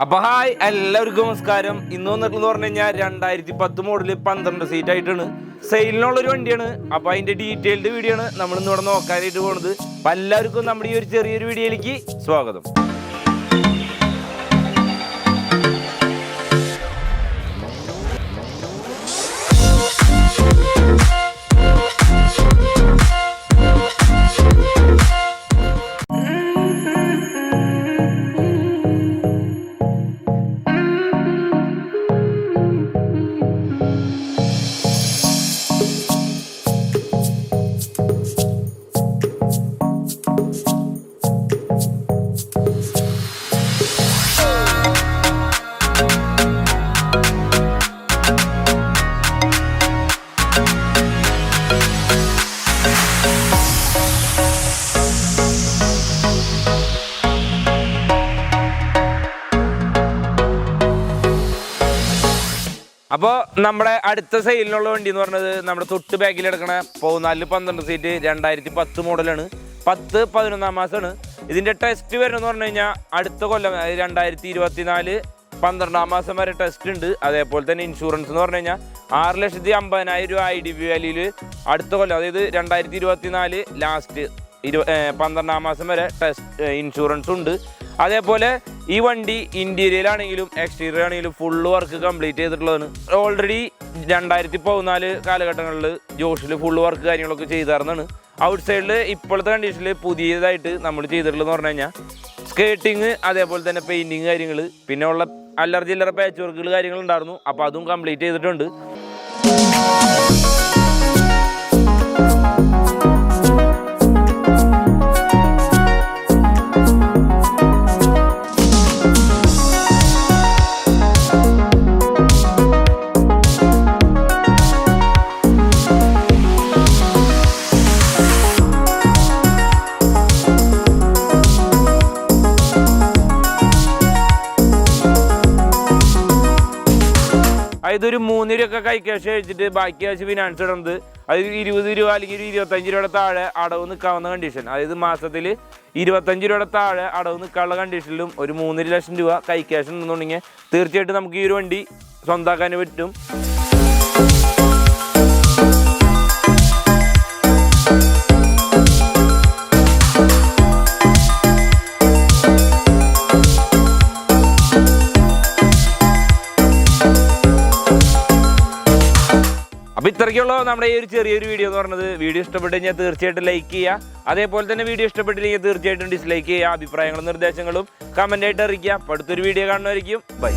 അപ്പൊ ഹായ് എല്ലാവർക്കും നമസ്കാരം. ഇന്ന് വന്നിട്ടെന്ന് പറഞ്ഞു കഴിഞ്ഞാൽ 2010 മോഡല് 12 സീറ്റ് ആയിട്ടാണ് സെയിലിനുള്ളൊരു വണ്ടിയാണ്. അപ്പൊ അതിന്റെ ഡീറ്റെയിൽഡ് വീഡിയോ ആണ് നമ്മൾ ഇന്ന് ഇവിടെ നോക്കാനായിട്ട് പോകുന്നത്. അപ്പൊ എല്ലാവർക്കും നമ്മുടെ ഈ ഒരു ചെറിയൊരു വീഡിയോയിലേക്ക് സ്വാഗതം. അപ്പോൾ നമ്മുടെ അടുത്ത സെയിലിനുള്ള വണ്ടി എന്ന് പറഞ്ഞത് നമ്മുടെ തൊട്ട് ബാക്കിൽ എടുക്കണ 12 സീറ്റ് 2010 മോഡലാണ്. 10-11 മാസമാണ് ഇതിൻ്റെ ടെസ്റ്റ് വരുന്നതെന്ന് പറഞ്ഞു കഴിഞ്ഞാൽ അടുത്ത കൊല്ലം 2024 12 മാസം വരെ ടെസ്റ്റ് ഉണ്ട്. അതേപോലെ തന്നെ ഇൻഷുറൻസ് എന്ന് പറഞ്ഞു കഴിഞ്ഞാൽ 6,50,000 രൂപ IDV വാല്യൂയിൽ അടുത്ത കൊല്ലം, അതായത് 2024 ലാസ്റ്റ് 12 മാസം വരെ ടെസ്റ്റ് ഇൻഷുറൻസ് ഉണ്ട്. അതേപോലെ ഈ വണ്ടി ഇന്റീരിയറാണെങ്കിലും എക്സ്റ്റീരിയർ ആണെങ്കിലും ഫുള്ള് വർക്ക് കംപ്ലീറ്റ് ചെയ്തിട്ടുള്ളതാണ്. ഓൾറെഡി 2014 കാലഘട്ടങ്ങളിൽ ജോഷിൽ ഫുള്ള് വർക്ക് കാര്യങ്ങളൊക്കെ ചെയ്തായിരുന്നാണ്. ഔട്ട് സൈഡിൽ ഇപ്പോഴത്തെ കണ്ടീഷനിൽ പുതിയതായിട്ട് നമ്മൾ ചെയ്തിട്ടുള്ളതെന്ന് പറഞ്ഞു കഴിഞ്ഞാൽ സ്കേട്ടിങ്, അതേപോലെ തന്നെ പെയിൻറ്റിങ് കാര്യങ്ങൾ, പിന്നെ ഉള്ള അല്ലറ പാച്ച് വർക്കുകൾ കാര്യങ്ങളുണ്ടായിരുന്നു. അപ്പോൾ അതും കംപ്ലീറ്റ് ചെയ്തിട്ടുണ്ട്. ഇതൊരു 3 രൂപയൊക്കെ കൈ ക്യാഷ് കഴിച്ചിട്ട് ബാക്കി ക്യാഷ് ഫിനാൻസ് ഇടുന്നത്, അത് 20 രൂപ അല്ലെങ്കിൽ 25 രൂപയുടെ താഴെ അടവ് നിൽക്കാവുന്ന കണ്ടീഷൻ, അതായത് മാസത്തിൽ 25 രൂപയുടെ താഴെ അടവ് നിൽക്കാനുള്ള കണ്ടീഷനിലും ഒരു 3 ലക്ഷം രൂപ കൈ ക്യാഷ് ഉണ്ടെന്നുണ്ടെങ്കിൽ തീർച്ചയായിട്ടും നമുക്ക് ഈ ഒരു വണ്ടി സ്വന്തമാക്കാൻ പറ്റും. അപ്പോൾ ഇത്രയ്ക്കുള്ള നമ്മുടെ ഈ ഒരു ചെറിയൊരു വീഡിയോ എന്ന് പറഞ്ഞത്. വീഡിയോ ഇഷ്ടപ്പെട്ട് കഴിഞ്ഞാൽ തീർച്ചയായിട്ടും ലൈക്ക് ചെയ്യുക. അതേപോലെ തന്നെ വീഡിയോ ഇഷ്ടപ്പെട്ടില്ലെങ്കിൽ തീർച്ചയായിട്ടും ഡിസ്ലൈക്ക് ചെയ്യുക. അഭിപ്രായങ്ങളും നിർദ്ദേശങ്ങളും കമൻ്റായിട്ട് അറിയിക്കുക. അപ്പോൾ അടുത്തൊരു വീഡിയോ കാണുന്നതായിരിക്കും. ബൈ.